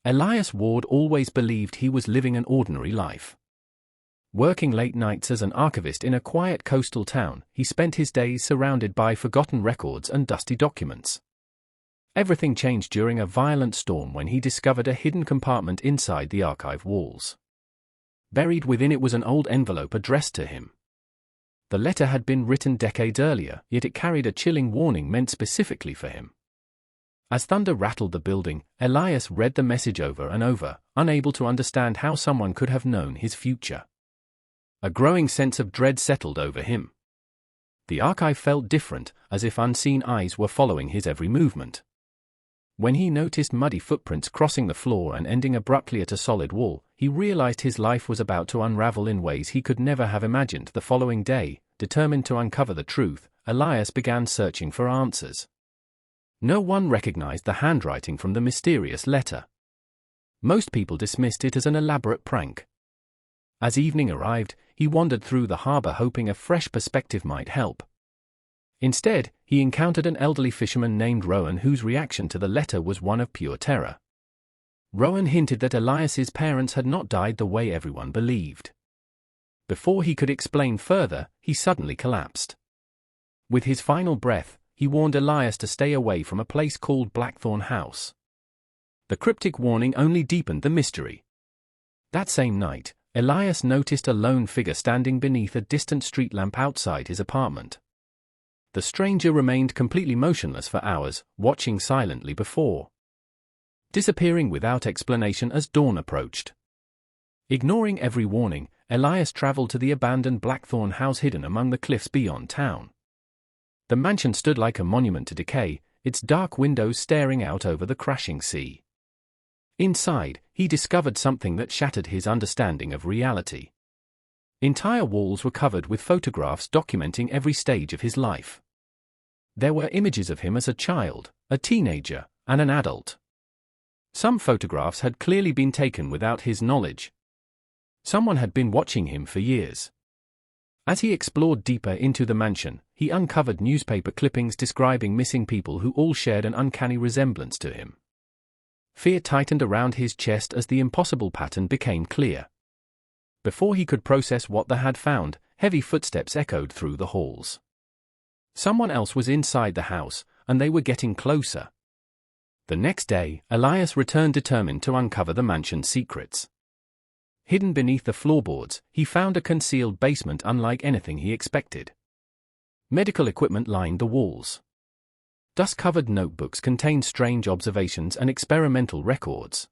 Elias Ward always believed he was living an ordinary life. Working late nights as an archivist in a quiet coastal town, he spent his days surrounded by forgotten records and dusty documents. Everything changed during a violent storm when he discovered a hidden compartment inside the archive walls. Buried within it was an old envelope addressed to him. The letter had been written decades earlier, yet it carried a chilling warning meant specifically for him. As thunder rattled the building, Elias read the message over and over, unable to understand how someone could have known his future. A growing sense of dread settled over him. The archive felt different, as if unseen eyes were following his every movement. When he noticed muddy footprints crossing the floor and ending abruptly at a solid wall, he realized his life was about to unravel in ways he could never have imagined. The following day, determined to uncover the truth, Elias began searching for answers. No one recognized the handwriting from the mysterious letter. Most people dismissed it as an elaborate prank. As evening arrived, he wandered through the harbor hoping a fresh perspective might help. Instead, he encountered an elderly fisherman named Rowan whose reaction to the letter was one of pure terror. Rowan hinted that Elias's parents had not died the way everyone believed. Before he could explain further, he suddenly collapsed. With his final breath, he warned Elias to stay away from a place called Blackthorn House. The cryptic warning only deepened the mystery. That same night, Elias noticed a lone figure standing beneath a distant street lamp outside his apartment. The stranger remained completely motionless for hours, watching silently before disappearing without explanation as dawn approached. Ignoring every warning, Elias traveled to the abandoned Blackthorn House hidden among the cliffs beyond town. The mansion stood like a monument to decay, its dark windows staring out over the crashing sea. Inside, he discovered something that shattered his understanding of reality. Entire walls were covered with photographs documenting every stage of his life. There were images of him as a child, a teenager, and an adult. Some photographs had clearly been taken without his knowledge. Someone had been watching him for years. As he explored deeper into the mansion, he uncovered newspaper clippings describing missing people who all shared an uncanny resemblance to him. Fear tightened around his chest as the impossible pattern became clear. Before he could process what they had found, heavy footsteps echoed through the halls. Someone else was inside the house, and they were getting closer. The next day, Elias returned determined to uncover the mansion's secrets. Hidden beneath the floorboards, he found a concealed basement unlike anything he expected. Medical equipment lined the walls. Dust-covered notebooks contained strange observations and experimental records.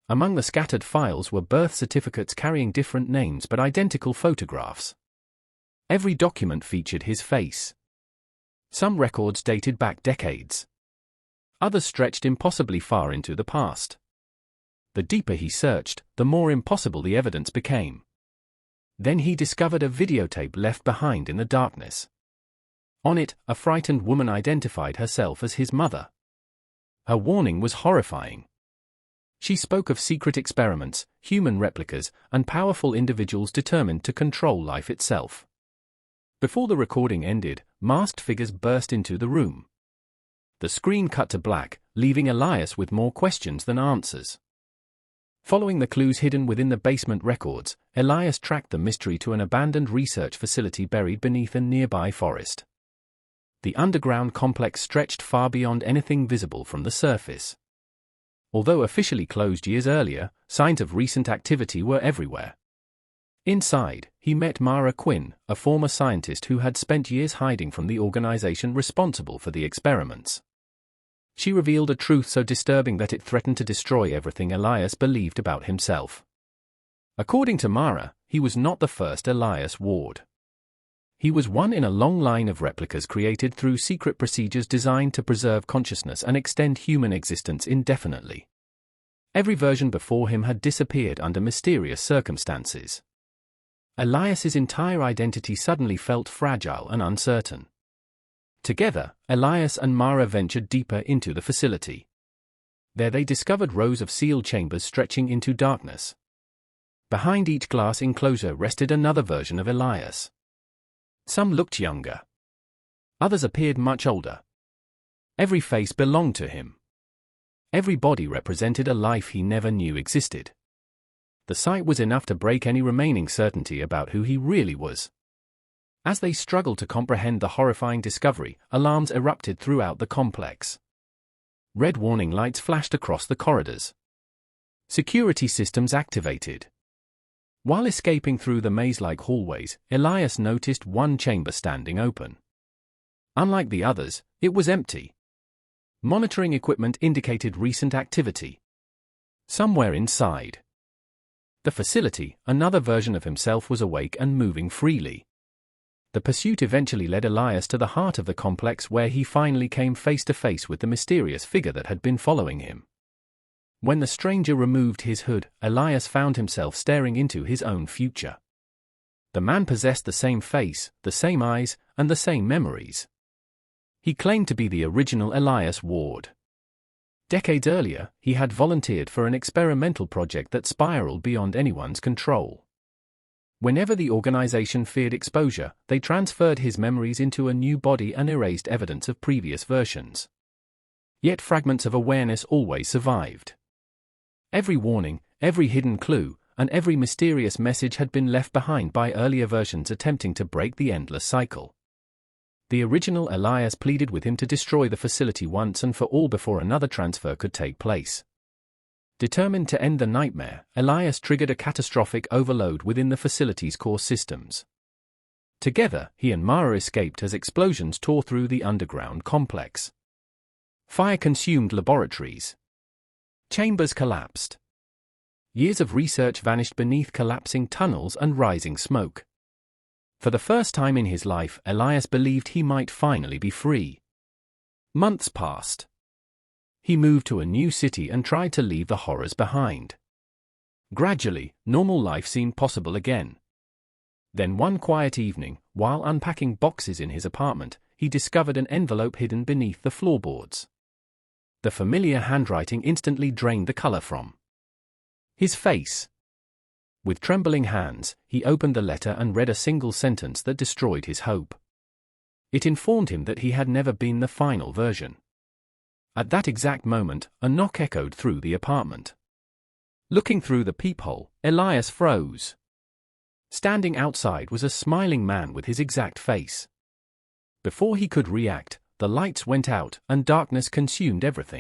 Among the scattered files were birth certificates carrying different names but identical photographs. Every document featured his face. Some records dated back decades. Others stretched impossibly far into the past. The deeper he searched, the more impossible the evidence became. Then he discovered a videotape left behind in the darkness. On it, a frightened woman identified herself as his mother. Her warning was horrifying. She spoke of secret experiments, human replicas, and powerful individuals determined to control life itself. Before the recording ended, masked figures burst into the room. The screen cut to black, leaving Elias with more questions than answers. Following the clues hidden within the basement records, Elias tracked the mystery to an abandoned research facility buried beneath a nearby forest. The underground complex stretched far beyond anything visible from the surface. Although officially closed years earlier, signs of recent activity were everywhere. Inside, he met Mara Quinn, a former scientist who had spent years hiding from the organization responsible for the experiments. She revealed a truth so disturbing that it threatened to destroy everything Elias believed about himself. According to Mara, he was not the first Elias Ward. He was one in a long line of replicas created through secret procedures designed to preserve consciousness and extend human existence indefinitely. Every version before him had disappeared under mysterious circumstances. Elias's entire identity suddenly felt fragile and uncertain. Together, Elias and Mara ventured deeper into the facility. There they discovered rows of sealed chambers stretching into darkness. Behind each glass enclosure rested another version of Elias. Some looked younger. Others appeared much older. Every face belonged to him. Every body represented a life he never knew existed. The sight was enough to break any remaining certainty about who he really was. As they struggled to comprehend the horrifying discovery, alarms erupted throughout the complex. Red warning lights flashed across the corridors. Security systems activated. While escaping through the maze-like hallways, Elias noticed one chamber standing open. Unlike the others, it was empty. Monitoring equipment indicated recent activity. Somewhere inside the facility, another version of himself was awake and moving freely. The pursuit eventually led Elias to the heart of the complex, where he finally came face to face with the mysterious figure that had been following him. When the stranger removed his hood, Elias found himself staring into his own future. The man possessed the same face, the same eyes, and the same memories. He claimed to be the original Elias Ward. Decades earlier, he had volunteered for an experimental project that spiraled beyond anyone's control. Whenever the organization feared exposure, they transferred his memories into a new body and erased evidence of previous versions. Yet fragments of awareness always survived. Every warning, every hidden clue, and every mysterious message had been left behind by earlier versions attempting to break the endless cycle. The original Elias pleaded with him to destroy the facility once and for all before another transfer could take place. Determined to end the nightmare, Elias triggered a catastrophic overload within the facility's core systems. Together, he and Mara escaped as explosions tore through the underground complex. Fire consumed laboratories. Chambers collapsed. Years of research vanished beneath collapsing tunnels and rising smoke. For the first time in his life, Elias believed he might finally be free. Months passed. He moved to a new city and tried to leave the horrors behind. Gradually, normal life seemed possible again. Then one quiet evening, while unpacking boxes in his apartment, he discovered an envelope hidden beneath the floorboards. The familiar handwriting instantly drained the color from his face. With trembling hands, he opened the letter and read a single sentence that destroyed his hope. It informed him that he had never been the final version. At that exact moment, a knock echoed through the apartment. Looking through the peephole, Elias froze. Standing outside was a smiling man with his exact face. Before he could react, the lights went out and darkness consumed everything.